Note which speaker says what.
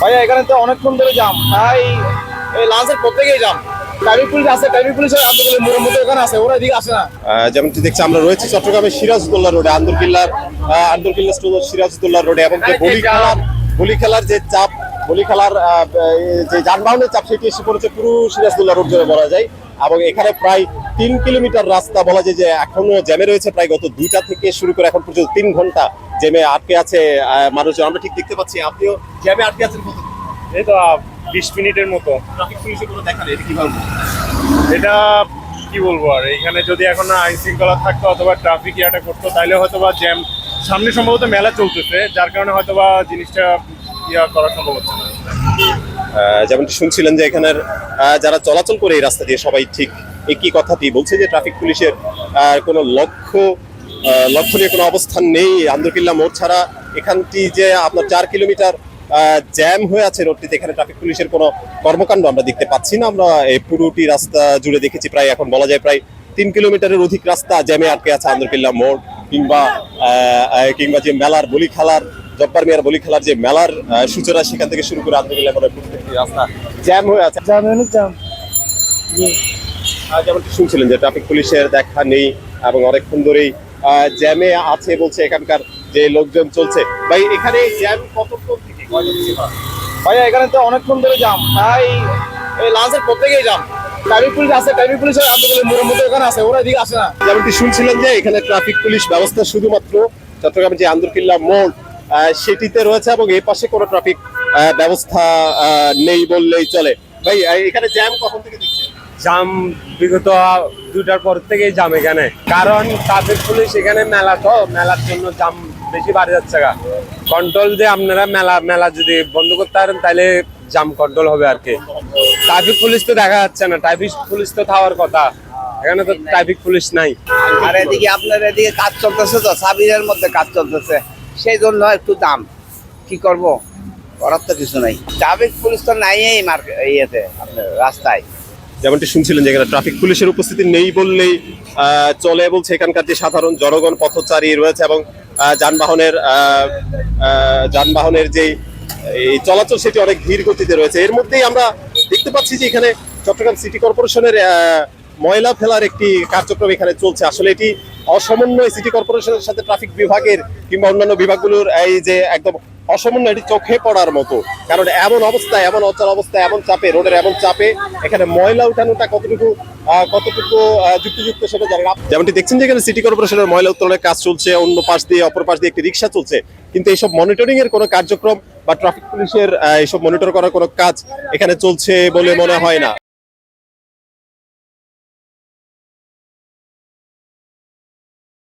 Speaker 1: ভাইয়া এখানে তো অনেকক্ষণ ধরে জাম ভাই, এই লাঞ্চের প্রত্যেকেই জাম। ট্রাফিক পুলিশ আছে, ট্রাফিক পুলিশের আন্দোলনের মোড়ের মধ্যে এখানে আছে, ওরা এদিকে আসে না।
Speaker 2: যেমনটি দেখছি আমরা রয়েছি চট্টগ্রামের সিরাজউদ্দৌলা রোডে, আন্দরকিল্লা সিরাজউদ্দৌলা রোডে, এবং যে বলি খেলার যে চাপ, বলি খেলার যে যানবাহনের চাপ, সেটি এসে পড়েছে পুরো সিরাজউদ্দৌলা রোড জুড়ে বলা যায়। এবং এখানে প্রায় 3 কিলোমিটার রাস্তা বলা যায় যে এখনো জ্যামে রয়েছে। প্রায় গত 2টা থেকে শুরু করে এখন পর্যন্ত 3 ঘন্টা জ্যামে আটকে আছে মানুষজন। আমরা ঠিক দেখতে পাচ্ছি, আপনিও জ্যামে আটকে আছেন কত?
Speaker 3: এই তো 20 মিনিটের মতো।
Speaker 2: ট্রাফিক পুলিশের কোনো দেখা নেই, এটা কিভাবে?
Speaker 3: এটা কি বলবো, আর এখানে যদি এখন আইন শৃঙ্খলা থাকতো অথবা ট্রাফিক ইয়াটা করতো, তাহলে হয়তো বা জ্যাম, সামনে সম্ভবত মেলা চলতেছে, যার কারণে হয়তো বা জিনিসটা ইয়া করা সম্ভব হচ্ছে না।
Speaker 2: যেমনটি শুনছিলেন যে এখানের যারা চলাচল করে এই রাস্তা দিয়ে সবাই ঠিক একই কথাটি বলছে যে ট্রাফিক পুলিশের কোনো লক্ষ্য নিয়ে কোনো অবস্থান নেই। আন্দরকিল্লা মোড় ছাড়া এখানটি যে আপনার 4 কিলোমিটার জ্যাম হয়ে আছে রোডটিতে, এখানে ট্রাফিক পুলিশের কোনো কর্মকাণ্ড আমরা দেখতে পাচ্ছি না। আমরা এই পুরোটি রাস্তা জুড়ে দেখেছি প্রায় এখন বলা যায় প্রায় 3 কিলোমিটারের অধিক রাস্তা জ্যামে আটকে আছে। আন্দরকিল্লা মোড় কিংবা যে মেলার বলি খেলার, জব্বার মিয়ার বলি খেলার যে মেলার সূচনা, সেখান থেকে শুরু করে আন্দরকিল্লা মোড়ের প্রত্যেকটি রাস্তা জ্যাম হয়ে আছে। যেমনটি শুনছিলেন যে ট্রাফিক পুলিশের দেখা নেই এবং অনেকক্ষণ ধরেই জ্যামে আছে বলছে এখানকার যে লোকজন চলছে। ভাই এখানে জ্যাম কতক্ষণ থেকে
Speaker 1: ভাইয়া এখানে তো অনেকক্ষণ ধরে জাম ভাই, এই লাঞ্চের প্রত্যেকেই জাম। ট্রাফিক পুলিশ আছে, ট্রাফিক পুলিশের আন্দোলনের মোড়ের মধ্যে এখানে আছে, ওরা এদিকে আসে না।
Speaker 2: যেমনটি শুনছিলেন যে এখানে ট্রাফিক পুলিশ ব্যবস্থা শুধুমাত্র চট্টগ্রামের যে আন্দরকিল্লা মোড় সেটিতে রয়েছে, এবং এই পাশে কোনো ট্রাফিক ব্যবস্থা নেই বললেই চলে। ভাই এখানে জ্যাম কখন থেকে দেখছেন?
Speaker 4: জাম বিগত 2টার পর থেকেই জাম এখানে, কারণ ট্রাফিক পুলিশ এখানে মেলা, তো মেলার জন্য জাম বেশি বাড়ে যাচ্ছে। কন্ট্রোল যে আপনারা মেলা যদি বন্ধ করতে পারেন তাহলে জাম কন্ট্রোল হবে আর কি। ট্রাফিক পুলিশ তো দেখা যাচ্ছে না, ট্রাফিক পুলিশ তো থাকার কথা, এখানে তো ট্রাফিক পুলিশ নাই।
Speaker 5: আর এদিকে আপনার এদিকে কাজ চলতেছে, তো সাবিরের মধ্যে কাজ চলতেছে, সেই জন্য একটু দাম। কি করব, করার তো কিছু নাই। ট্রাফিক পুলিশ তো নাই এই ইয়েতে আপনার রাস্তায়।
Speaker 2: যেমনটি শুনছিলেন যে এখানে ট্রাফিক পুলিশের উপস্থিতি নেই বললেই চলে বলছে এখানকার যে সাধারণ জনগণ পথচারী রয়েছে, এবং যানবাহনের যে এই চলাচল সেটি অনেক ধীর গতিতে রয়েছে। এর মধ্যেই আমরা দেখতে পাচ্ছি যে এখানে চট্টগ্রাম সিটি কর্পোরেশনের ময়লা ফেলার একটি কার্যক্রম এখানে চলছে। আসলে এটি অসমন্বয় সিটি কর্পোরেশনের সাথে ট্রাফিক বিভাগের কিংবা অন্যান্য বিভাগগুলোর এই যে একদম অসমন্বয়, এটি চোখে পড়ার মতো। কারণ এমন অবস্থায়, এমন অচল অবস্থায়, এমন চাপে, রোডের এমন চাপে এখানে ময়লা উঠানোটা কতটুকু যুক্তিযুক্ত সেটা জানি না। যেমনটি দেখছেন যে এখানে সিটি কর্পোরেশনের ময়লা উত্তোলনের কাজ চলছে, অন্য পাশ দিয়ে অপর পাশ দিয়ে একটি রিক্সা চলছে, কিন্তু এইসব মনিটরিং এর কোনো কার্যক্রম বা ট্রাফিক পুলিশের এইসব মনিটর করার কোনো কাজ এখানে চলছে বলে মনে হয় না।